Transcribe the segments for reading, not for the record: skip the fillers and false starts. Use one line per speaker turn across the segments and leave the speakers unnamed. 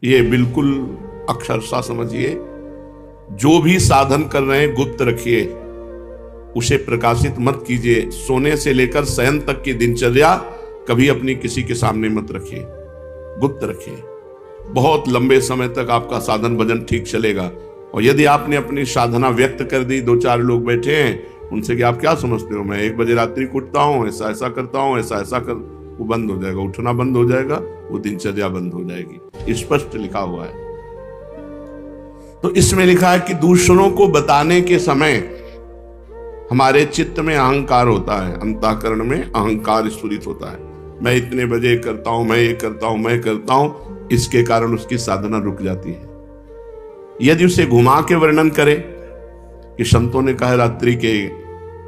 ये बिल्कुल अक्षरशः समझिए, जो भी साधन कर रहे हैं गुप्त रखिए, उसे प्रकाशित मत कीजिए। सोने से लेकर शयन तक की दिनचर्या कभी अपनी किसी के सामने मत रखिए, गुप्त रखिए। बहुत लंबे समय तक आपका साधन भजन ठीक चलेगा। और यदि आपने अपनी साधना व्यक्त कर दी, दो चार लोग बैठे हैं, उनसे कि आप क्या समझते हो, मैं 1 बजे रात्रि को उठता हूँ, ऐसा ऐसा करता हूँ, ऐसा ऐसा कर, वो बंद हो जाएगा, उठना बंद हो जाएगा, वो दिनचर्या बंद हो जाएगी। स्पष्ट लिखा हुआ है। तो इसमें लिखा है कि दूसरों को बताने के समय हमारे चित्त में अहंकार होता है, अंतःकरण में अहंकार स्फुरित होता है। मैं इतने बजे करता हूं, मैं ये करता हूं, मैं करता हूं, इसके कारण उसकी साधना रुक जाती है। यदि उसे घुमा के वर्णन करे कि संतों ने कहा रात्रि के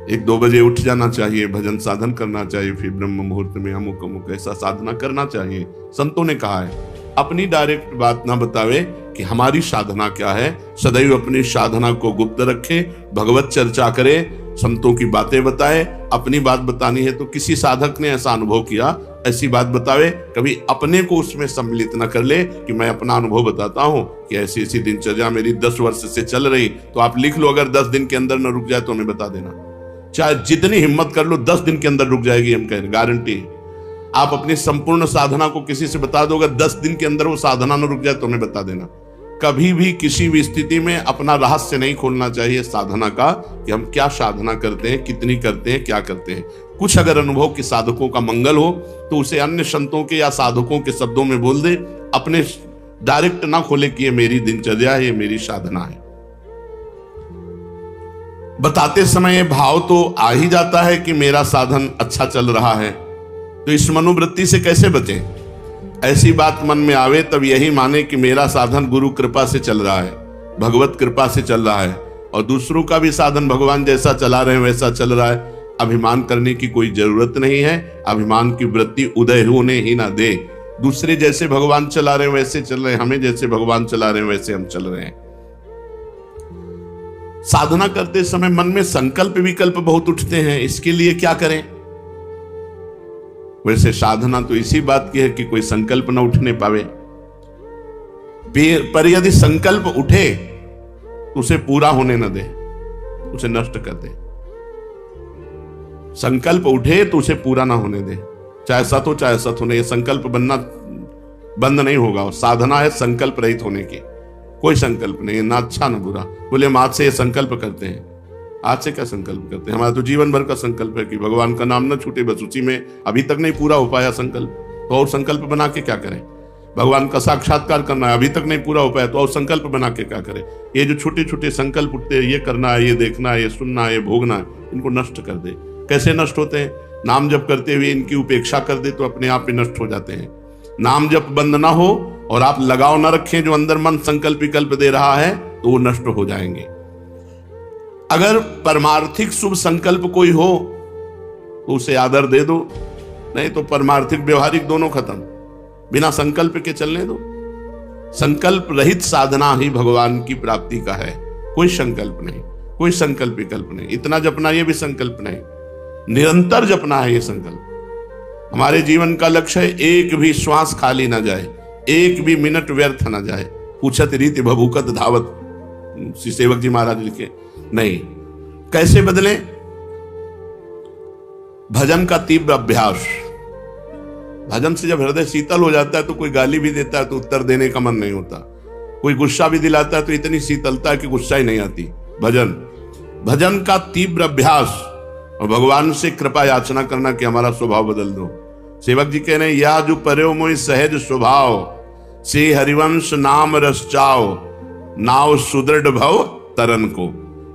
1-2 बजे उठ जाना चाहिए, भजन साधन करना चाहिए, फिर ब्रह्म मुहूर्त में अमुक अमुक ऐसा साधना करना चाहिए, संतों ने कहा है, अपनी डायरेक्ट बात ना बतावे कि हमारी साधना क्या है। सदैव अपनी साधना को गुप्त रखे, भगवत चर्चा करे, संतों की बातें बताए। अपनी बात बतानी है तो किसी साधक ने ऐसा अनुभव किया, ऐसी बात बतावे। कभी अपने को उसमें सम्मिलित न कर ले कि मैं अपना अनुभव बताता हूं कि ऐसी ऐसी दिनचर्या मेरी 10 वर्ष से चल रही। तो आप लिख लो, अगर 10 दिन के अंदर न रुक जाए तो हमें बता देना। चाहे जितनी हिम्मत कर लो, 10 दिन के अंदर रुक जाएगी, हम कह रहे, गारंटी है। आप अपनी संपूर्ण साधना को किसी से बता दो, अगर 10 दिन के अंदर वो साधना न रुक जाए तो हमें बता देना। कभी भी किसी भी स्थिति में अपना रहस्य नहीं खोलना चाहिए साधना का, कि हम क्या साधना करते हैं, कितनी करते हैं, क्या करते हैं। कुछ अगर अनुभव के साधकों का मंगल हो तो उसे अन्य संतों के या साधकों के शब्दों में बोल दे, अपने डायरेक्ट ना खोले कि ये मेरी दिनचर्या है, ये मेरी साधना है। बताते समय भाव तो आ ही जाता है कि मेरा साधन अच्छा चल रहा है, तो इस मनोवृत्ति से कैसे बचें? ऐसी बात मन में आवे तब यही माने कि मेरा साधन गुरु कृपा से चल रहा है, भगवत कृपा से चल रहा है, और दूसरों का भी साधन भगवान जैसा चला रहे हैं वैसा चल रहा है। अभिमान करने की कोई जरूरत नहीं है। अभिमान की वृत्ति उदय होने ही ना दे। दूसरे जैसे भगवान चला रहे हैं वैसे चल रहे हैं, हमें जैसे भगवान चला रहे हैं वैसे हम चल रहे हैं। साधना करते समय मन में संकल्प विकल्प बहुत उठते हैं, इसके लिए क्या करें? वैसे साधना तो इसी बात की है कि कोई संकल्प न उठने पावे, पर यदि संकल्प उठे तो उसे पूरा होने न दे, उसे नष्ट कर दे। संकल्प उठे तो उसे पूरा ना होने दे, चाहे सत हो चाहे असत होने। ये संकल्प बनना बंद नहीं होगा। साधना है संकल्प रहित होने की। कोई संकल्प नहीं है, ना अच्छा ना बुरा। बोले हम आज से ये संकल्प करते हैं। आज से क्या संकल्प करते हैं? हमारा तो जीवन भर का संकल्प है कि भगवान का नाम न छूटे, बस उसी में। अभी तक नहीं पूरा हो पाया संकल्प, तो और संकल्प बना के क्या करें? भगवान का साक्षात्कार करना है, अभी तक नहीं पूरा हो पाया, तो और संकल्प बना के क्या करें? ये जो छोटे छोटे संकल्प उठते हैं, ये करना है, ये देखना है, ये सुनना है, ये भोगना है, इनको नष्ट कर दे। कैसे नष्ट होते हैं? नाम जप करते हुए इनकी उपेक्षा कर दे तो अपने आप ही नष्ट हो जाते हैं। नाम जप बंद ना हो और आप लगाव न रखें जो अंदर मन संकल्प विकल्प दे रहा है, तो वो नष्ट हो जाएंगे। अगर परमार्थिक शुभ संकल्प कोई हो तो उसे आदर दे दो, नहीं तो परमार्थिक व्यवहारिक दोनों खत्म। बिना संकल्प के चलने दो। संकल्प रहित साधना ही भगवान की प्राप्ति का है। कोई संकल्प नहीं, कोई संकल्प विकल्प नहीं। इतना जपना ये भी संकल्प नहीं, निरंतर जपना है ये संकल्प। हमारे जीवन का लक्ष्य है एक भी श्वास खाली ना जाए, एक भी मिनट व्यर्थ ना जाए। पूछत रीति भभूकत धावत, श्री सेवक जी महाराज लिखे। नहीं, कैसे बदले? भजन का तीव्र अभ्यास। भजन से जब हृदय शीतल हो जाता है तो कोई गाली भी देता है तो उत्तर देने का मन नहीं होता। कोई गुस्सा भी दिलाता है तो इतनी शीतलता है कि गुस्सा ही नहीं आती। भजन का तीव्र अभ्यास और भगवान से कृपा याचना करना कि हमारा स्वभाव बदल दो। सेवक जी कह रहे हैं, या जो पर्यो मोहि सहज स्वभाव, से हरिवंश नाम रस चाओ, नाव सुदृढ़ भव तरन को।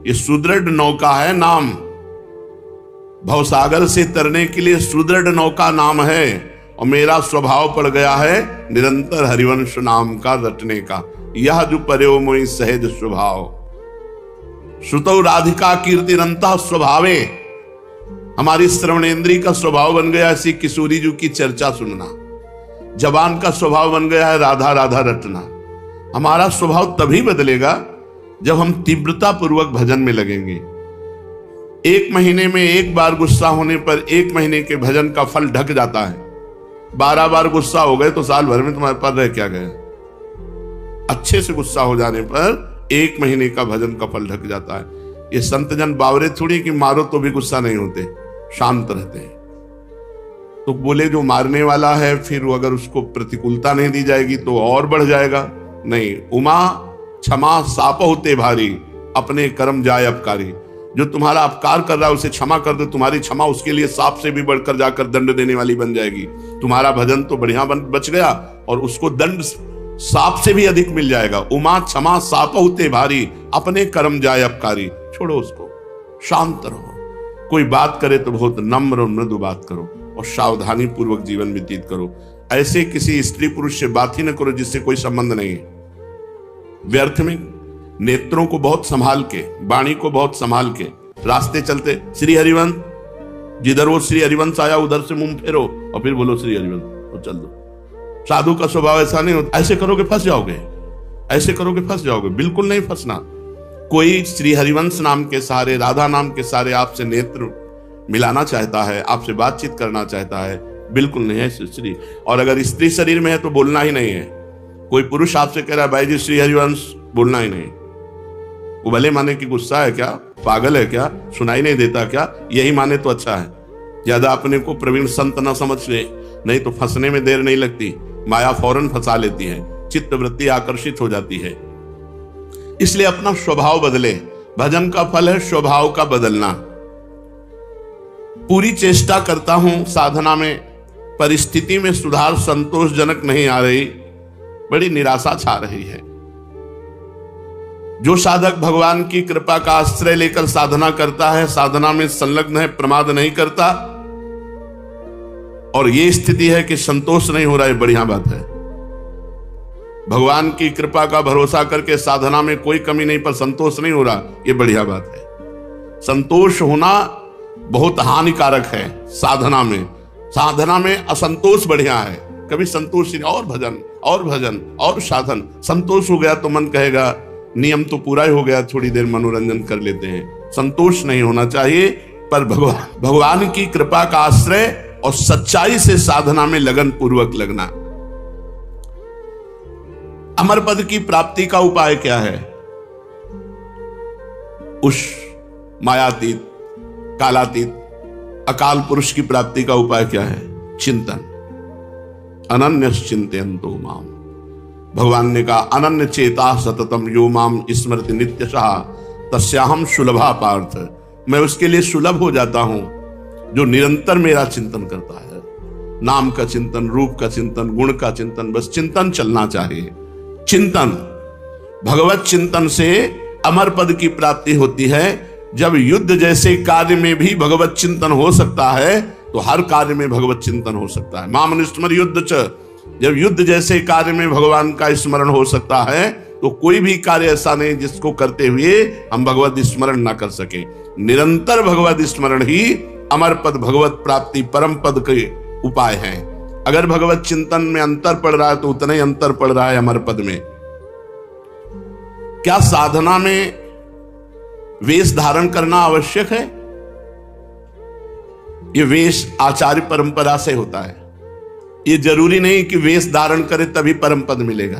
ये सुदृढ़ नौका है नाम। भवसागर से तरने के लिए सुदृढ़ नौका नाम है, और मेरा स्वभाव पड़ गया है निरंतर हरिवंश नाम का रटने का। यह जो पर्यो मोहि सहज स्वभाव, श्रुतौ राधिका कीर्तिरंतः स्वभावे। हमारी श्रवणेंद्री का स्वभाव बन गया ऐसी किशोरी जी की चर्चा सुनना। जबान का स्वभाव बन गया है राधा राधा रटना। हमारा स्वभाव तभी बदलेगा जब हम तीव्रता पूर्वक भजन में लगेंगे। 1 महीने में 1 बार गुस्सा होने पर 1 महीने के भजन का फल ढक जाता है। 12 बार गुस्सा हो गए तो साल भर में तुम्हारे पास रह क्या गए? अच्छे से गुस्सा हो जाने पर 1 महीने का भजन का फल ढक जाता है। ये संत जन बावरे थोड़ी कि मारो तो भी गुस्सा नहीं होते, शांत रहते हैं। तो बोले जो मारने वाला है फिर अगर उसको प्रतिकूलता नहीं दी जाएगी तो और बढ़ जाएगा। नहीं, उमा क्षमा साप होते भारी, अपने कर्म जाए अपकारी। जो तुम्हारा अपकार कर रहा है उसे क्षमा कर दो, तुम्हारी क्षमा उसके लिए सांप से भी बढ़कर जाकर दंड देने वाली बन जाएगी। तुम्हारा भजन तो बढ़िया बच गया और उसको दंड सांप से भी अधिक मिल जाएगा। उमा क्षमा साप होते भारी, अपने कर्म जाए अपकारी। छोड़ो उसको, शांत रहो। कोई बात करे तो बहुत नम्र और मृदु बात करो और सावधानी पूर्वक जीवन व्यतीत करो। ऐसे किसी स्त्री पुरुष से बात ही न करो जिससे कोई संबंध नहीं है। व्यर्थ में नेत्रों को बहुत संभाल के, वाणी को बहुत संभाल के रास्ते चलते, श्री हरिवंश, जिधर वो श्री हरिवंश आया उधर से मुंह फेरो और फिर बोलो श्री हरिवंश तो चल दो। साधु का स्वभाव ऐसा नहीं होता। ऐसे करोगे फंस जाओगे, ऐसे करोगे फंस जाओगे। बिल्कुल नहीं फंसना। कोई श्री हरिवंश नाम के सहारे, राधा नाम के सहारे आपसे नेत्र मिलाना चाहता है, आपसे बातचीत करना चाहता है, बिल्कुल नहीं है श्री। और अगर स्त्री शरीर में है तो बोलना ही नहीं है। कोई पुरुष आपसे कह रहा है भाई जी श्री हरिवंश, बोलना ही नहीं। वो भले माने कि गुस्सा है क्या, पागल है क्या, सुनाई नहीं देता क्या, यही माने तो अच्छा है। ज्यादा अपने को प्रवीण संत न समझ ले, नहीं तो फंसने में देर नहीं लगती। माया फौरन फंसा लेती है, चित्त वृत्ति आकर्षित हो जाती है। इसलिए अपना स्वभाव बदले। भजन का फल है स्वभाव का बदलना। पूरी चेष्टा करता हूं साधना में, परिस्थिति में सुधार संतोषजनक नहीं आ रही, बड़ी निराशा छा रही है। जो साधक भगवान की कृपा का आश्रय लेकर साधना करता है, साधना में संलग्न है, प्रमाद नहीं करता, और ये स्थिति है कि संतोष नहीं हो रहा है, बढ़िया बात है। भगवान की कृपा का भरोसा करके साधना में कोई कमी नहीं पर संतोष नहीं हो रहा, ये बढ़िया बात है। संतोष होना बहुत हानिकारक है साधना में। साधना में असंतोष बढ़िया है। कभी संतोष और भजन और भजन और साधन, संतोष हो गया तो मन कहेगा नियम तो पूरा ही हो गया, थोड़ी देर मनोरंजन कर लेते हैं। संतोष नहीं होना चाहिए, पर भगवान की कृपा का आश्रय और सच्चाई से साधना में लगन पूर्वक लगना। अमर पद की प्राप्ति का उपाय क्या है? उस मायातीत, कालातीत, अकाल पुरुष की प्राप्ति का उपाय क्या है? चिंतन। अनन्यस चिंतयन्तो माम। भगवान ने कहा अनन्य चेता सततम यो माम स्मृति नित्यशः तस्याहम सुलभा पार्थ। मैं उसके लिए सुलभ हो जाता हूं जो निरंतर मेरा चिंतन करता है। नाम का चिंतन, रूप का चिंतन, गुण का चिंतन, बस चिंतन चलना चाहिए। चिंतन, भगवत चिंतन से अमर पद की प्राप्ति होती है। जब युद्ध जैसे कार्य में भी भगवत चिंतन हो सकता है तो हर कार्य में भगवत चिंतन हो सकता है। माम अनुस्मर युद्ध च, जब युद्ध जैसे कार्य में भगवान का स्मरण हो सकता है तो कोई भी कार्य ऐसा नहीं जिसको करते हुए हम भगवत स्मरण ना कर सके। निरंतर भगवत स्मरण ही अमर पद, भगवत प्राप्ति, परम पद के उपाय हैं। अगर भगवत चिंतन में अंतर पड़ रहा है तो उतना ही अंतर पड़ रहा है अमर पद में। क्या साधना में वेश धारण करना आवश्यक है? ये वेश आचार्य परंपरा से होता है। ये जरूरी नहीं कि वेश धारण करे तभी परम पद मिलेगा,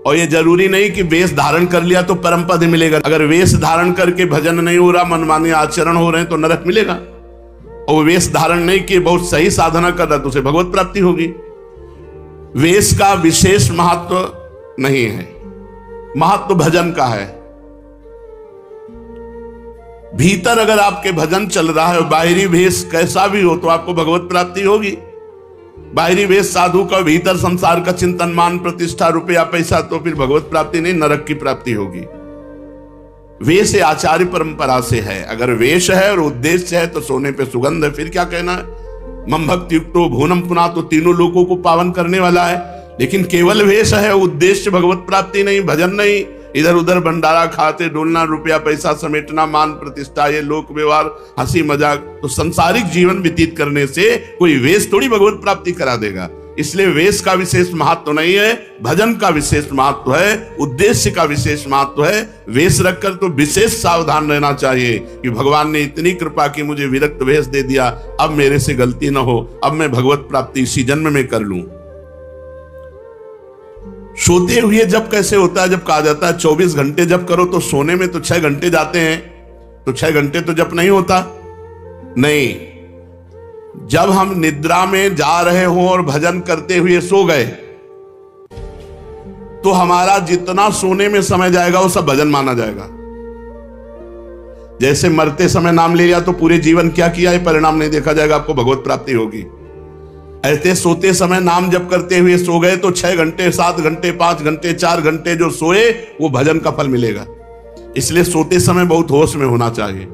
और ये जरूरी नहीं कि वेश धारण कर लिया तो परम पद मिलेगा। अगर वेश धारण करके भजन नहीं हो रहा, मनमानी आचरण हो रहे हैं तो नरक मिलेगा। और वेश धारण नहीं किए, बहुत सही साधना कर रहा तो उसे भगवत प्राप्ति होगी। वेश का विशेष महत्व नहीं है, महत्व भजन का है। भीतर अगर आपके भजन चल रहा है, बाहरी वेश कैसा भी हो तो आपको भगवत प्राप्ति होगी। बाहरी वेश साधु का, भीतर संसार का चिंतन, मान प्रतिष्ठा, रुपया पैसा, तो फिर भगवत प्राप्ति नहीं, नरक की प्राप्ति होगी। वेश आचार्य परंपरा से है। अगर वेश है और उद्देश्य है तो सोने पे सुगंध है, फिर क्या कहना है। मम भक्ति युक्तो भूनम पुना, तो तीनों लोगों को पावन करने वाला है। लेकिन केवल वेश है, उद्देश्य भगवत प्राप्ति नहीं, भजन नहीं, इधर उधर भंडारा खाते डोलना, रुपया पैसा समेटना, मान प्रतिष्ठा, ये लोक व्यवहार, हंसी मजाक, तो संसारिक जीवन व्यतीत करने से कोई वेश थोड़ी भगवत प्राप्ति करा देगा। इसलिए वेश का विशेष महत्व नहीं है, भजन का विशेष महत्व है, उद्देश्य का विशेष महत्व है। वेश रखकर तो विशेष सावधान रहना चाहिए कि भगवान ने इतनी कृपा की, मुझे विरक्त वेश दे दिया, अब मेरे से गलती न हो, अब मैं भगवत प्राप्ति इसी जन्म में कर लूं। सोते हुए जब कैसे होता है, जब कहा जाता है 24 घंटे जप करो, तो सोने में तो 6 घंटे जाते हैं, तो 6 घंटे तो जप नहीं होता। नहीं, जब हम निद्रा में जा रहे हों और भजन करते हुए सो गए, तो हमारा जितना सोने में समय जाएगा वो सब भजन माना जाएगा। जैसे मरते समय नाम ले लिया तो पूरे जीवन क्या किया है परिणाम नहीं देखा जाएगा, आपको भगवत प्राप्ति होगी। ऐसे सोते समय नाम जप करते हुए सो गए तो 6 घंटे, 7 घंटे, 5 घंटे, 4 घंटे जो सोए वो भजन का फल मिलेगा। इसलिए सोते समय बहुत होश में होना चाहिए,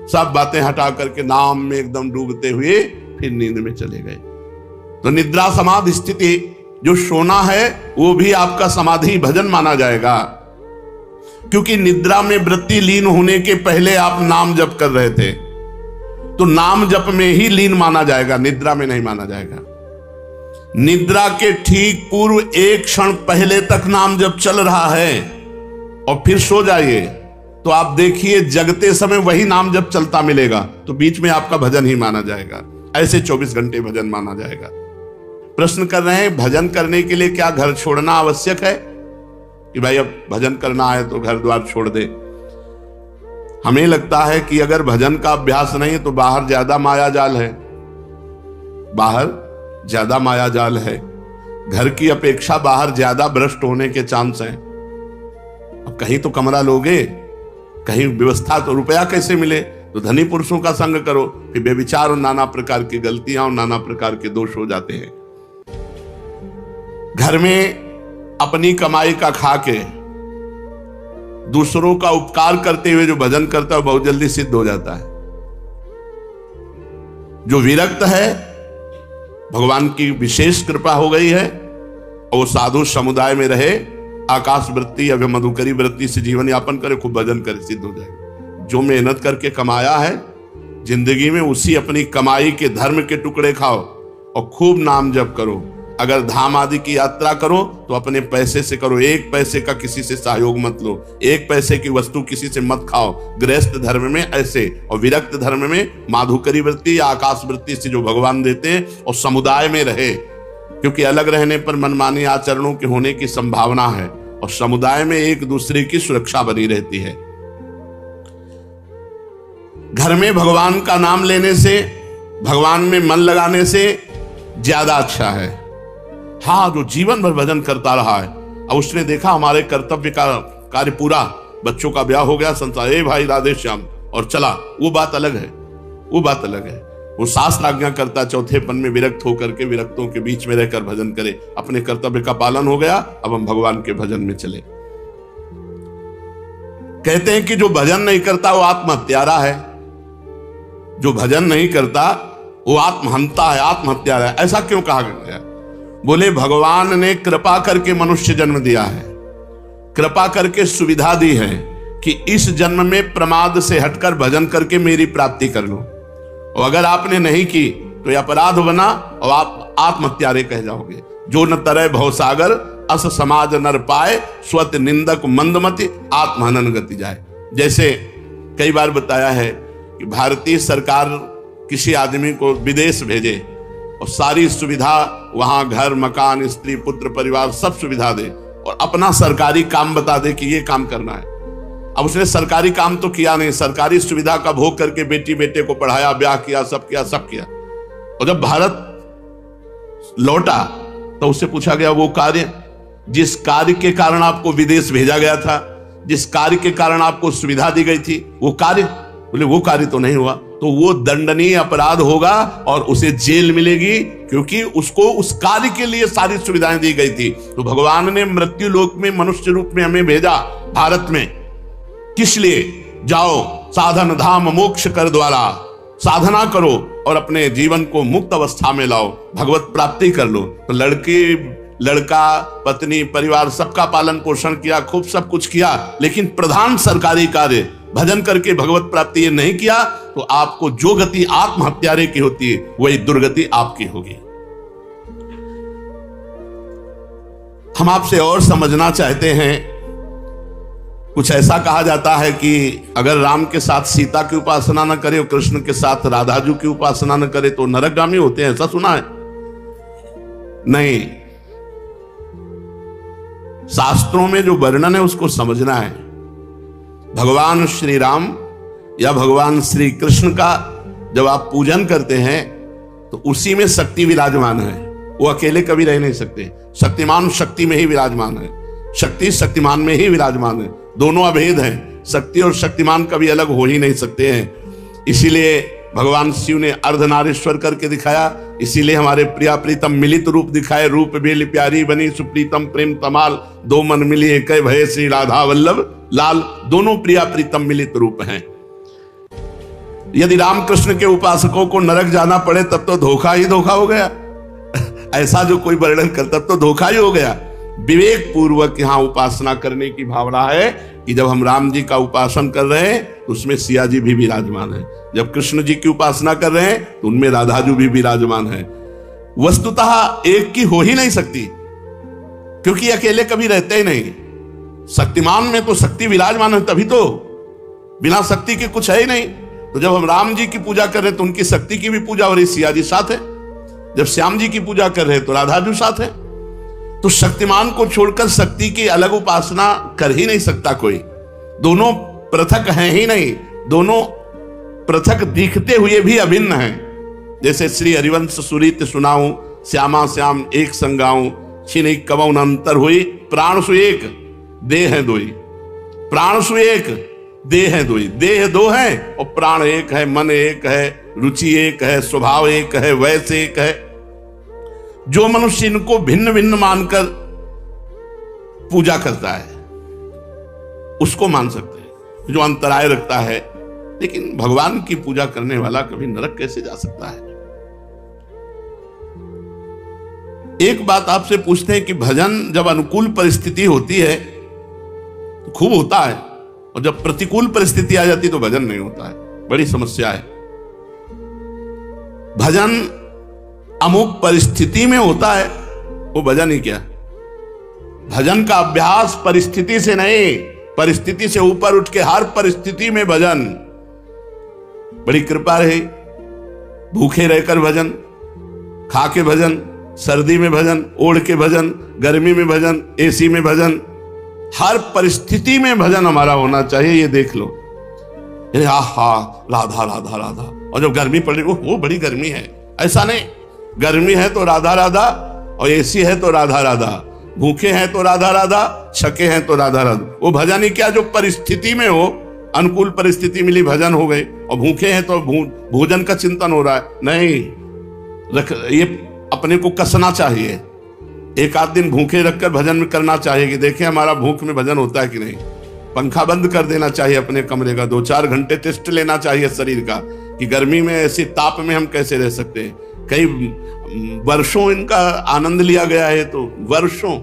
सब बातें हटा करके नाम में एकदम डूबते हुए फिर नींद में चले गए। तो निद्रा समाधि स्थिति, जो सोना है वो भी आपका समाधि भजन माना जाएगा, क्योंकि निद्रा में वृत्ति लीन होने के पहले आप नाम जप कर रहे थे, तो नाम जप में ही लीन माना जाएगा, निद्रा में नहीं माना जाएगा। निद्रा के ठीक पूर्व एक क्षण पहले तक नाम जप चल रहा है और फिर सो जाइए, तो आप देखिए जगते समय वही नाम जप चलता मिलेगा, तो बीच में आपका भजन ही माना जाएगा। ऐसे 24 घंटे भजन माना जाएगा। प्रश्न कर रहे हैं, भजन करने के लिए क्या घर छोड़ना आवश्यक है कि भाई अब भजन करना है तो घर द्वार छोड़ दे? हमें लगता है कि अगर भजन का अभ्यास नहीं है तो बाहर ज्यादा माया जाल है, बाहर ज्यादा माया जाल है, घर की अपेक्षा बाहर ज्यादा भ्रष्ट होने के चांस हैं। अब कहीं तो कमरा लोगे, कहीं व्यवस्था, तो रुपया कैसे मिले? तो धनी पुरुषों का संग करो, फिर बेविचार और नाना प्रकार की गलतियां और नाना प्रकार के दोष हो जाते हैं। घर में अपनी कमाई का खा के दूसरों का उपकार करते हुए जो भजन करता है बहुत जल्दी सिद्ध हो जाता है। जो विरक्त है, भगवान की विशेष कृपा हो गई है और वो साधु समुदाय में रहे, आकाश वृत्ति या मधुकरी वृत्ति से जीवन यापन करे, खूब भजन करे, सिद्ध हो जाएगा। जो मेहनत करके कमाया है जिंदगी में, उसी अपनी कमाई के धर्म के टुकड़े खाओ और खूब नाम जप करो। अगर धाम आदि की यात्रा करो तो अपने पैसे से करो, 1 पैसे का किसी से सहयोग मत लो, 1 पैसे की वस्तु किसी से मत खाओ। गृहस्थ धर्म में ऐसे, और विरक्त धर्म में माधुकरी वृत्ति या आकाश वृत्ति से जो भगवान देते हैं, और समुदाय में रहे, क्योंकि अलग रहने पर मनमानी आचरणों के होने की संभावना है, और समुदाय में एक दूसरे की सुरक्षा बनी रहती है। घर में भगवान का नाम लेने से, भगवान में मन लगाने से ज्यादा अच्छा है। हाँ, जो जीवन भर भजन करता रहा है और उसने देखा हमारे कर्तव्य का कार्य पूरा, बच्चों का ब्याह हो गया, संसार, ए भाई राधे श्याम, और चला, वो बात अलग है, वो बात अलग है। वो शास्त्र आज्ञा करता चौथेपन में विरक्त होकर के विरक्तों के बीच में रहकर भजन करे, अपने कर्तव्य का पालन हो गया, अब हम भगवान के भजन में चले। कहते हैं कि जो भजन नहीं करता वो आत्महत्यारा है, जो भजन नहीं करता वो आत्महंता है, आत्महत्यारा है। ऐसा क्यों कहा गया? बोले भगवान ने कृपा करके मनुष्य जन्म दिया है, कृपा करके सुविधा दी है कि इस जन्म में प्रमाद से हटकर भजन करके मेरी प्राप्ति कर लो, और अगर आपने नहीं की तो यह अपराध बना और आप आत्महत्यारे कह जाओगे। जो न तरह भवसागर अस समाज नर पाए, स्वत निंदक मंदमति आत्महनन गति जाए। जैसे कई बार बताया है कि भारतीय सरकार किसी आदमी को विदेश भेजे और सारी सुविधा वहां, घर मकान स्त्री पुत्र परिवार सब सुविधा दे, और अपना सरकारी काम बता दे कि ये काम करना है। अब उसने सरकारी काम तो किया नहीं, सरकारी सुविधा का भोग करके बेटी बेटे को पढ़ाया, ब्याह किया, सब किया, सब किया। और जब भारत लौटा तो उससे पूछा गया वो कार्य, जिस कार्य के कारण आपको विदेश भेजा गया था, जिस कार्य के कारण आपको सुविधा दी गई थी, वो कार्य? बोले वो कार्य तो नहीं हुआ, तो वो दंडनीय अपराध होगा और उसे जेल मिलेगी, क्योंकि उसको उस कार्य के लिए सारी सुविधाएं दी गई थी। तो भगवान ने मृत्यु लोक में मनुष्य रूप में हमें भेजा भारत में, किस लिए? जाओ साधन धाम मोक्ष कर द्वारा, साधना करो और अपने जीवन को मुक्त अवस्था में लाओ, भगवत प्राप्ति कर लो। तो लड़का पत्नी परिवार सबका पालन पोषण किया, खूब सब कुछ किया, लेकिन प्रधान सरकारी कार्य भजन करके भगवत प्राप्ति ये नहीं किया, तो आपको जो गति आत्महत्यारे की होती है वही दुर्गति आपकी होगी। हम आपसे और समझना चाहते हैं। कुछ ऐसा कहा जाता है कि अगर राम के साथ सीता की उपासना न करे और कृष्ण के साथ राधाजू की उपासना न करे तो नरकगामी होते हैं, ऐसा सुना है? नहीं, शास्त्रों में जो वर्णन है उसको समझना है। भगवान श्री राम या भगवान श्री कृष्ण का जब आप पूजन करते हैं तो उसी में शक्ति विराजमान है, वो अकेले कभी रह नहीं सकते। शक्तिमान शक्ति में ही विराजमान है, शक्ति शक्तिमान में ही विराजमान है, दोनों अभेद हैं। शक्ति और शक्तिमान कभी अलग हो ही नहीं सकते हैं। इसीलिए भगवान शिव ने अर्धनारीश्वर करके दिखाया, इसीलिए हमारे प्रिया प्रीतम मिलित रूप दिखाए। रूप बेली प्यारी बनी सुप्रीतम प्रेम तमाल, दो मन मिली एक भय श्री राधा वल्लभ लाल। दोनों प्रिया प्रीतम मिलित रूप हैं। यदि रामकृष्ण के उपासकों को नरक जाना पड़े तब तो धोखा ही धोखा हो गया। ऐसा जो कोई वर्णन करता तो धोखा ही हो गया। विवेक पूर्वक यहाँ उपासना करने की भावना है कि जब हम राम जी का उपासन कर रहे हैं तो उसमें सिया जी भी विराजमान है, जब कृष्ण जी की उपासना कर रहे हैं तो उनमें राधा जी भी विराजमान है। वस्तुतः एक की हो ही नहीं सकती, क्योंकि अकेले कभी रहते ही नहीं। शक्तिमान में तो शक्ति विराजमान है, तभी तो, बिना शक्ति के कुछ है ही नहीं। तो जब हम राम जी की पूजा कर रहे हैं तो उनकी शक्ति की भी पूजा हो रही, सिया जी साथ है। जब श्याम जी की पूजा कर रहे हैं तो राधा जी साथ है। तो शक्तिमान को छोड़कर शक्ति की अलग उपासना कर ही नहीं सकता कोई। दोनों पृथक हैं ही नहीं, दोनों पृथक दिखते हुए भी अभिन्न हैं। जैसे श्री हरिवंश सुरीत सुनाऊं, श्यामा श्याम एक संगाऊं, छिन कवौन अंतर हुई, प्राण सु एक देह है दोई। प्राण सु एक देह है दोई, देह दो है और प्राण एक है, मन एक है, रुचि एक है, स्वभाव एक है, वैसे एक है। जो मनुष्य इनको भिन्न भिन्न मानकर पूजा करता है उसको मान सकते हैं, जो अंतराय रखता है। लेकिन भगवान की पूजा करने वाला कभी नरक कैसे जा सकता है? एक बात आपसे पूछते हैं कि भजन जब अनुकूल परिस्थिति होती है तो खूब होता है, और जब प्रतिकूल परिस्थिति आ जाती तो भजन नहीं होता है। बड़ी समस्या है। भजन अमुक परिस्थिति में होता है, वो भजन ही क्या। भजन का अभ्यास परिस्थिति से नहीं, परिस्थिति से ऊपर उठ के हर परिस्थिति में भजन। बड़ी कृपा रही, भूखे रहकर भजन, खा के भजन, सर्दी में भजन, ओढ़ के भजन, गर्मी में भजन, एसी में भजन, हर परिस्थिति में भजन हमारा होना चाहिए। ये देख लो, हा राधा राधा राधा, और जब गर्मी पड़ रही वो बड़ी गर्मी है, ऐसा नहीं। गर्मी है तो राधा राधा, और एसी है तो राधा राधा, भूखे हैं तो राधा राधा, छके हैं तो राधा राधा। वो भजन ही क्या जो परिस्थिति में हो, अनुकूल परिस्थिति मिली भजन हो गई, और भूखे हैं तो भोजन का चिंतन हो रहा है। नहीं, ये अपने को कसना चाहिए। एक आध दिन भूखे रखकर भजन करना चाहिए कि देखें हमारा भूख में भजन होता है कि नहीं। पंखा बंद कर देना चाहिए अपने कमरे का, 2-4 घंटे टेस्ट लेना चाहिए शरीर का कि गर्मी में ऐसी ताप में हम कैसे रह सकते हैं। कई वर्षों इनका आनंद लिया गया है, तो वर्षों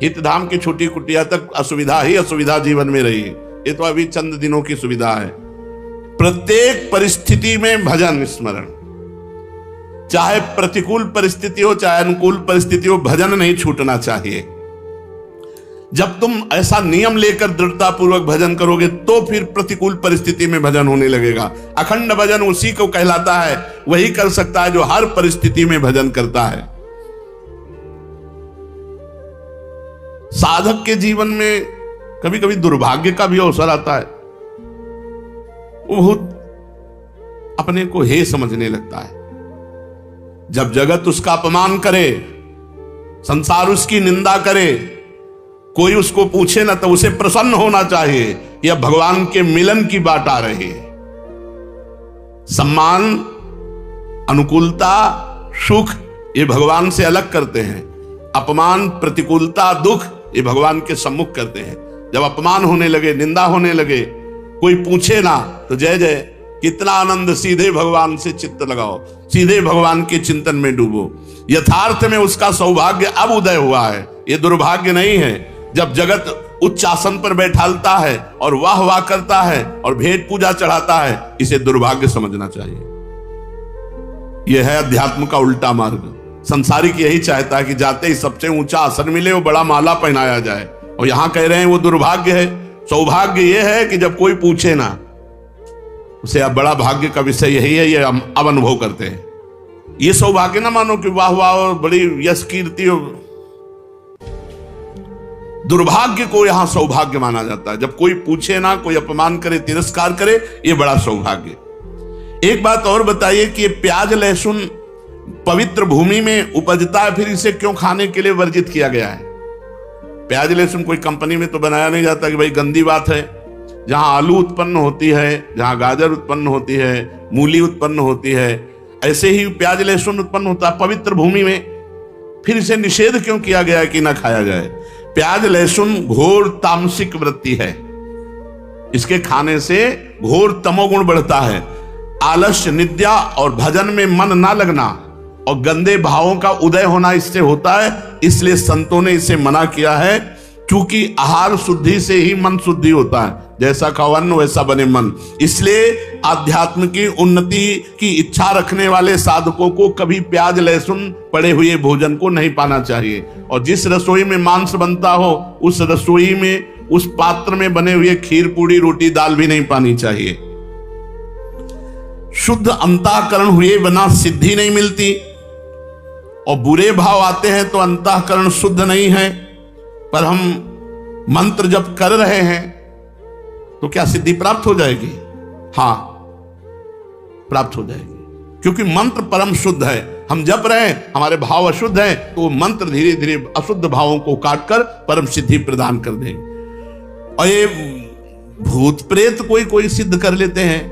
हितधाम की छोटी कुटिया तक असुविधा ही असुविधा जीवन में रही है। ये तो अभी चंद दिनों की सुविधा है। प्रत्येक परिस्थिति में भजन स्मरण, चाहे प्रतिकूल परिस्थिति हो चाहे अनुकूल परिस्थिति हो, भजन नहीं छूटना चाहिए। जब तुम ऐसा नियम लेकर दृढ़ता पूर्वक भजन करोगे तो फिर प्रतिकूल परिस्थिति में भजन होने लगेगा। अखंड भजन उसी को कहलाता है, वही कर सकता है जो हर परिस्थिति में भजन करता है। साधक के जीवन में कभी कभी दुर्भाग्य का भी अवसर आता है। वो बहुत अपने को हे समझने लगता है। जब जगत उसका अपमान करे, संसार उसकी निंदा करे, कोई उसको पूछे ना, तो उसे प्रसन्न होना चाहिए कि अब भगवान के मिलन की बात आ रही है। सम्मान, अनुकूलता, सुख ये भगवान से अलग करते हैं। अपमान, प्रतिकूलता, दुख ये भगवान के सम्मुख करते हैं। जब अपमान होने लगे, निंदा होने लगे, कोई पूछे ना, तो जय जय, कितना आनंद, सीधे भगवान से चित्त लगाओ, सीधे भगवान के चिंतन में डूबो। यथार्थ में उसका सौभाग्य अब उदय हुआ है, ये दुर्भाग्य नहीं है। जब जगत उच्च आसन पर बैठालता है और वाह वाह करता है और भेंट पूजा चढ़ाता है, इसे दुर्भाग्य समझना चाहिए। यह है अध्यात्म का उल्टा मार्ग। संसारिक यही चाहता है कि जाते ही सबसे ऊंचा आसन मिले, वो बड़ा माला पहनाया जाए, और यहां कह रहे हैं वो दुर्भाग्य है। सौभाग्य यह है कि जब कोई पूछे ना, उसे अब बड़ा भाग्य का विषय यही है, ये अब अनुभव करते हैं। ये सौभाग्य ना मानो कि वाह वाह और बड़ी यश कीर्ति। दुर्भाग्य को यहां सौभाग्य माना जाता है। जब कोई पूछे ना, कोई अपमान करे, तिरस्कार करे, ये बड़ा सौभाग्य। एक बात और बताइए कि प्याज लहसुन पवित्र भूमि में उपजता है, फिर इसे क्यों खाने के लिए वर्जित किया गया है? प्याज लहसुन कोई कंपनी में तो बनाया नहीं जाता कि भाई गंदी बात है। जहां आलू उत्पन्न होती है, जहां गाजर उत्पन्न होती है, मूली उत्पन्न होती है, ऐसे ही प्याज लहसुन उत्पन्न होता है पवित्र भूमि में, फिर इसे निषेध क्यों किया गया है कि ना खाया जाए? प्याज लहसुन घोर तामसिक वृत्ति है, इसके खाने से घोर तमोगुण बढ़ता है। आलस्य, निद्रा और भजन में मन ना लगना और गंदे भावों का उदय होना इससे होता है। इसलिए संतों ने इसे मना किया है, क्योंकि आहार शुद्धि से ही मन शुद्धि होता है। जैसा खाओ अन्न वैसा बने मन। इसलिए आध्यात्म की उन्नति की इच्छा रखने वाले साधकों को कभी प्याज लहसुन पड़े हुए भोजन को नहीं पाना चाहिए। और जिस रसोई में मांस बनता हो, उस रसोई में, उस पात्र में बने हुए खीर पूड़ी रोटी दाल भी नहीं पानी चाहिए। शुद्ध अंतःकरण हुए बिना सिद्धि नहीं मिलती, और बुरे भाव आते हैं तो अंतःकरण शुद्ध नहीं है। पर हम मंत्र जप कर रहे हैं तो क्या सिद्धि प्राप्त हो जाएगी? हां, प्राप्त हो जाएगी, क्योंकि मंत्र परम शुद्ध है। हम जप रहे हैं, हमारे भाव अशुद्ध हैं, तो मंत्र धीरे धीरे अशुद्ध भावों को काटकर परम सिद्धि प्रदान कर देंगे। और ये भूत प्रेत कोई कोई सिद्ध कर लेते हैं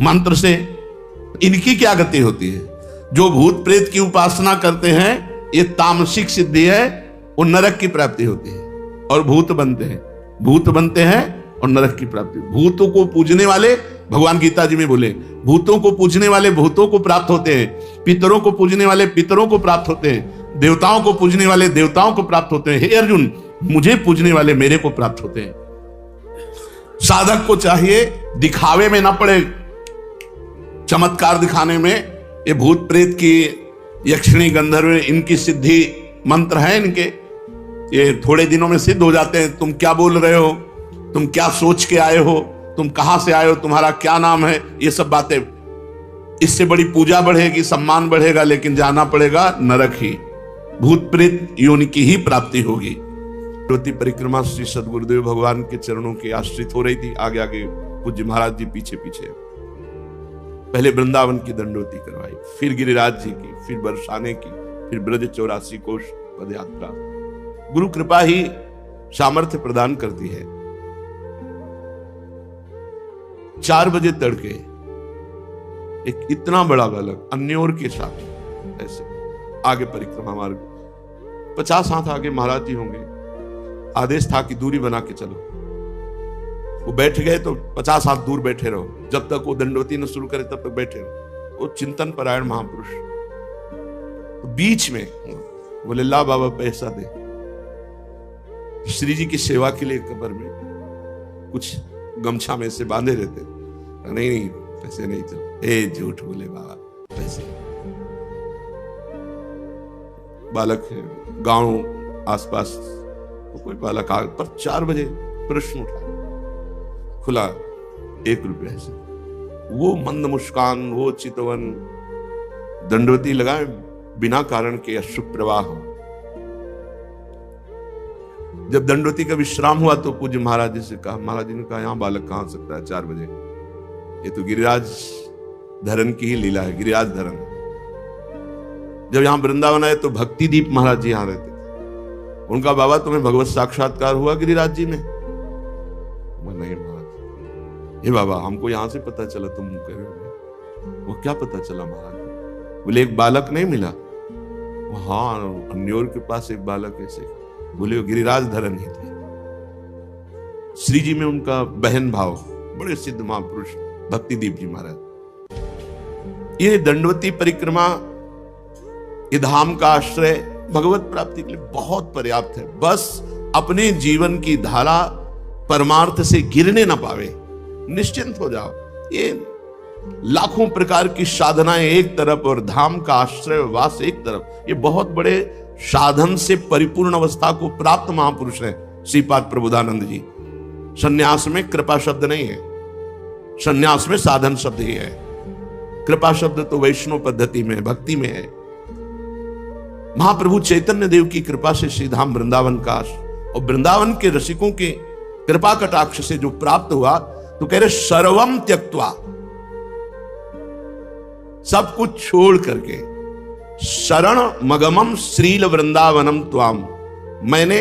मंत्र से, इनकी क्या गति होती है? जो भूत प्रेत की उपासना करते हैं, ये तामसिक सिद्धि है, वो नरक की प्राप्ति होती है और भूत बनते हैं, भूत बनते हैं और नरक की प्राप्ति। भूतों को पूजने वाले, भगवान गीता जी में बोले, भूतों को पूजने वाले भूतों को प्राप्त होते हैं, पितरों को पूजने वाले पितरों को प्राप्त होते हैं, देवताओं को पूजने वाले देवताओं को प्राप्त होते हैं। हे अर्जुन, मुझे पूजने वाले मेरे को प्राप्त होते हैं। साधक को चाहिए दिखावे में ना पड़े, चमत्कार दिखाने में। ये भूत प्रेत की, यक्षिणी गंधर्व, इनकी सिद्धि मंत्र है इनके, ये थोड़े दिनों में सिद्ध हो जाते हैं। तुम क्या बोल रहे हो, तुम क्या सोच के आए हो, तुम कहां से आए हो, तुम्हारा क्या नाम है, ये सब बातें। इससे बड़ी पूजा बढ़ेगी, सम्मान बढ़ेगा, लेकिन जाना पड़ेगा नरक ही। भूत प्रेत योनि की ही प्राप्ति होगी। दंडवती परिक्रमा श्री सदगुरुदेव भगवान के चरणों की आश्रित हो रही थी। आगे आगे पूज्य महाराज जी पीछे पीछे। पहले वृंदावन की दंडवती करवाई, फिर गिरिराज जी की, फिर बरसाने की, फिर ब्रज 84 कोश पद यात्रा। गुरु कृपा ही सामर्थ्य प्रदान करती है। 4 बजे तड़के एक इतना बड़ा बालक अन्योर के साथ ऐसे आगे परिक्रमा मार्ग 50 हाथ आगे महाराज जी होंगे। आदेश था कि दूरी बना के चलो। वो बैठ गए तो 50 हाथ दूर बैठे रहो, जब तक वो दंडवती न शुरू करे तब तक बैठे रहो। वो चिंतन परायण महापुरुष तो बीच में बोले, ला बाबा पैसा दे। श्री जी की सेवा के लिए कब्र में कुछ गमछा में से बांधे रहते। नहीं नहीं, पैसे नहीं चल। ए झूठ बोले बाबा, पैसे। बालक है, गांव आसपास तो कोई बालक आ, पर 4 बजे प्रश्न उठा, खुला 1 रुपया से। वो मंद मुस्कान, वो चितवन, दंडवती लगाए बिना कारण के अश्रु प्रवाह। जब दंडवती का विश्राम हुआ तो पूज्य महाराज जी से कहा, महाराज जी ने कहा, यहां बालक कहां आ सकता है 4 बजे? ये तो गिरिराज धरन की ही लीला है, गिरिराज धरन। जब यहां वृंदावन आए तो भक्ति दीप महाराज जी यहां रहते थे। उनका, बाबा तुम्हें भगवत साक्षात्कार हुआ गिरिराज जी में? नहीं महाराज। हे बाबा, हमको यहां से पता चला तुम कह रहे हो। वो क्या पता चला महाराज? बोले एक बालक नहीं मिला? हाँ, अन्योर के पास एक बालक ऐसे। बोले वो गिरिराज धरन ही थे। श्री जी में उनका बहन भाव, बड़े सिद्ध महापुरुष भक्तिदीप जी महाराज। ये दंडवती परिक्रमा, ये धाम का आश्रय भगवत प्राप्ति के लिए बहुत पर्याप्त है। बस अपने जीवन की धारा परमार्थ से गिरने ना पावे, निश्चिंत हो जाओ। ये लाखों प्रकार की साधनाएं एक तरफ और धाम का आश्रय वास एक तरफ, ये बहुत बड़े साधन से परिपूर्ण अवस्था को प्राप्त महापुरुष है श्रीपाद प्रबोधानंद जी। सन्यास में कृपा शब्द नहीं है, सन्यास में साधन शब्द ही है। कृपा शब्द तो वैष्णव पद्धति में, भक्ति में है। महाप्रभु चैतन्य देव की कृपा से श्री धाम वृंदावन का और वृंदावन के रसिकों के कृपा कटाक्ष से जो प्राप्त हुआ, तो कह रहे सर्वम त्यक्त्वा, सब कुछ छोड़ करके, शरण मगमम श्रील वृंदावनम त्वाम, मैंने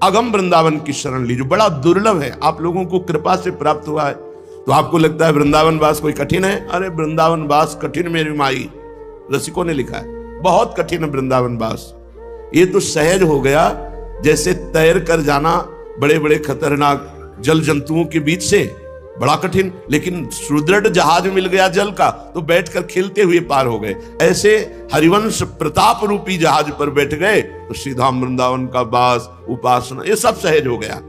अगम वृंदावन की शरण ली, जो बड़ा दुर्लभ है, आप लोगों को कृपा से प्राप्त हुआ है। तो आपको लगता है वृंदावन वास कोई कठिन है? अरे वृंदावन वास कठिन मेरी माई, रसिकों ने लिखा है, बहुत कठिन है वृंदावन वास। ये तो सहज हो गया, जैसे तैर कर जाना बड़े बड़े खतरनाक जल जंतुओं के बीच से, बड़ा कठिन, लेकिन सुदृढ़ जहाज मिल गया जल का, तो बैठकर खेलते हुए पार हो गए। ऐसे हरिवंश प्रताप रूपी जहाज पर बैठ गए, तो सीधा वृंदावन का वास, उपासना, ये सब सहज हो गया।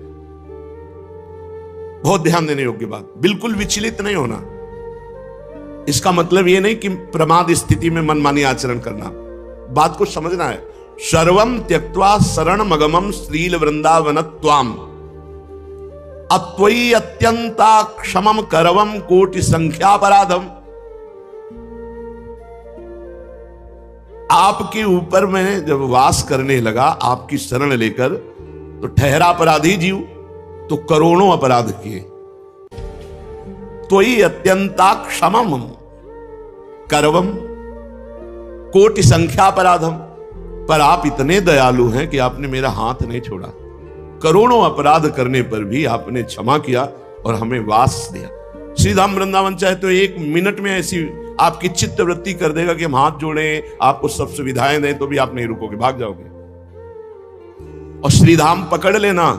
बहुत ध्यान देने योग्य बात, बिल्कुल विचलित नहीं होना। इसका मतलब यह नहीं कि प्रमाद स्थिति में मनमानी आचरण करना, बात को समझना है। सर्वम त्यक्त्वा शरण मगमम श्रील वृंदावन त्वाम अत्वयि अत्यंता क्षमम करवम कोटि संख्यापराधम। आपके ऊपर मैं जब वास करने लगा, आपकी शरण लेकर, तो ठहरा अपराधी जीव तो करोड़ों अपराध किए। त्वयि अत्यंता क्षमम करवम कोटि संख्यापराधम, पर आप इतने दयालु हैं कि आपने मेरा हाथ नहीं छोड़ा। करोड़ों अपराध करने पर भी आपने क्षमा किया और हमें वास दिया। श्री धाम वृंदावन चाहे तो 1 मिनट में ऐसी आपकी चित्त वृत्ति कर देगा कि हम हाथ जोड़ें, आपको सब सुविधाएं दें, तो भी आप नहीं रुकोगे, भाग जाओगे। और श्रीधाम पकड़ लेना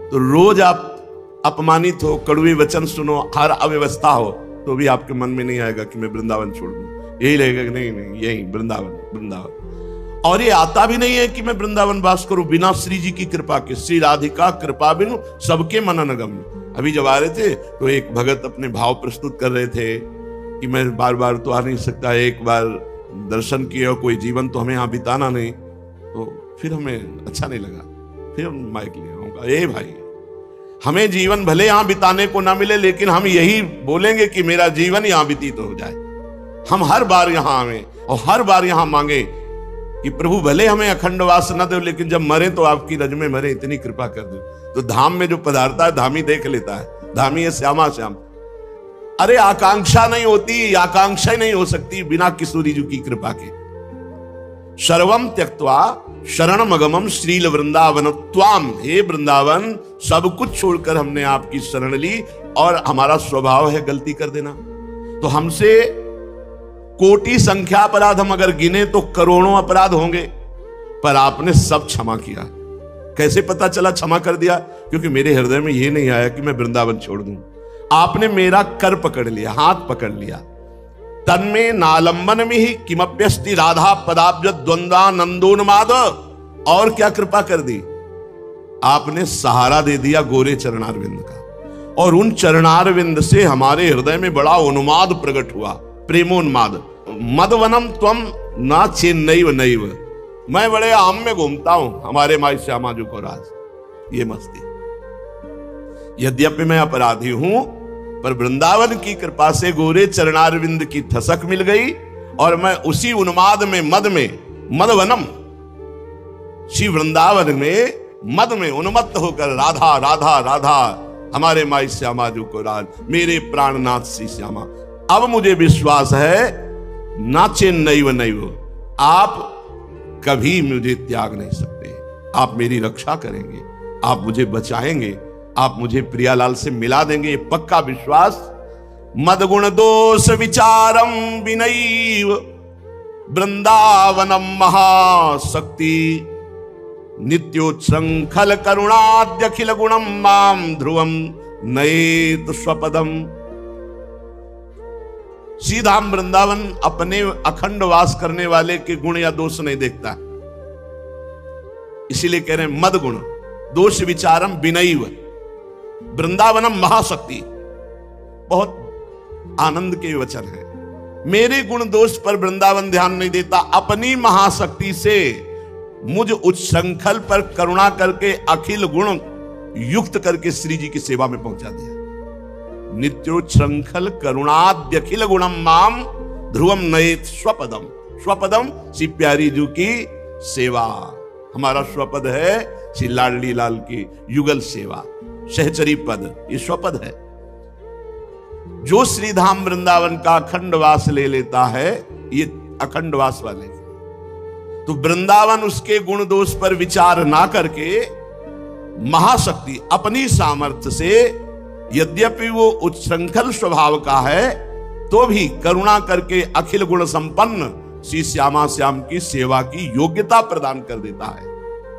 तो रोज आप अपमानित हो, कड़वे वचन सुनो, हर अव्यवस्था हो, तो भी आपके मन में नहीं आएगा कि मैं वृंदावन छोड़ दूं। यही लगेगा कि नहीं, यही वृंदावन वृंदावन। और ये आता भी नहीं है कि मैं वृंदावन वास करूं बिना श्री जी की कृपा के। श्री राधिका कृपा बिनु सबके मनन गम्य। अभी जब आ रहे थे तो एक भगत अपने भाव प्रस्तुत कर रहे थे कि मैं बार बार तो आ नहीं सकता, एक बार दर्शन किया, कोई जीवन तो हमें यहाँ बिताना नहीं। तो फिर हमें अच्छा नहीं लगा, फिर हम माइक लिया, ए भाई, हमें जीवन भले यहां बिताने को ना मिले, लेकिन हम यही बोलेंगे कि मेरा जीवन यहां व्यतीत हो जाए। हम हर बार यहां आवे और हर बार यहां मांगे कि प्रभु भले हमें अखंड वास न दो, लेकिन जब मरे तो आपकी रज में मरे, इतनी कृपा कर दो। तो धाम में जो पधारता है धामी देख लेता है, धामी है श्यामा श्याम। अरे आकांक्षा नहीं होती, आकांक्षा नहीं हो सकती बिना किशोरी जी की कृपा के। सर्वम त्यक्त्वा शरण मगमम श्रील वृंदावन त्वाम, हे वृंदावन सब कुछ छोड़कर हमने आपकी शरण ली। और हमारा स्वभाव है गलती कर देना, तो हमसे कोटि संख्या अपराध हम अगर गिने तो करोड़ों अपराध होंगे, पर आपने सब क्षमा किया। कैसे पता चला क्षमा कर दिया? क्योंकि मेरे हृदय में यह नहीं आया कि मैं वृंदावन छोड़ दूं। आपने मेरा कर पकड़ लिया, हाथ पकड़ लिया। तन्मे नालंबन में ही किमप्यस्ति राधा पदाब्ज द्वंद्वानंदोन्माद। और क्या कृपा कर दी? आपने सहारा दे दिया गोरे चरणारविंद का, और उन चरणारविंद से हमारे हृदय में बड़ा उन्माद प्रकट हुआ, प्रेमोन्माद। मदवनम त्वम ना चेन्नैव नैव, मैं बड़े आम में घूमता हूं हमारे माई श्यामा जी को राज। ये मस्ती, यद्यपि मैं अपराधी हूं, पर वृंदावन की कृपा से गोरे चरणारविंद की ठसक मिल गई, और मैं उसी उन्माद में, मद में, मदवनम, श्री वृंदावन में मद में उन्मत्त होकर राधा राधा राधा हमारे माई श्यामा जी को राज, मेरे प्राणनाथ श्री श्यामा। अब मुझे विश्वास है नाचे नैव नैव, आप कभी मुझे त्याग नहीं सकते, आप मेरी रक्षा करेंगे, आप मुझे बचाएंगे, आप मुझे प्रियालाल से मिला देंगे, ये पक्का विश्वास। मदगुण दोष विचारम विनैव वृंदावनम महाशक्ति, नित्योच्छृंखल करुणाद्यखिल गुणम माम ध्रुवम नयेत स्वपदम। श्रीधाम वृंदावन अपने अखंड वास करने वाले के गुण या दोष नहीं देखता, इसीलिए कह रहे हैं मद गुण दोष विचारम विनैव वृंदावनम महाशक्ति। बहुत आनंद के वचन है। मेरे गुण दोष पर वृंदावन ध्यान नहीं देता, अपनी महाशक्ति से मुझ उच्छृंखल पर करुणा करके अखिल गुण युक्त करके श्री जी की सेवा में पहुंचा दिया। नित्योच्छृंखल करुणाद्यखिल गुणम माम ध्रुवम नयेत स्वपदम। स्वपदम श्री प्यारी जी की सेवा, हमारा स्वपद है श्री लाडली लाल की युगल सेवा, सहचरी पद, ये स्वपद है। जो श्रीधाम वृंदावन का अखंडवास ले लेता है, ये अखंडवास वाले। तो वृंदावन उसके गुण दोष पर विचार ना करके महाशक्ति अपनी सामर्थ्य से, यद्यपि वो उच्छृंखल स्वभाव का है, तो भी करुणा करके अखिल गुण संपन्न श्री श्यामा श्याम की सेवा की योग्यता प्रदान कर देता है।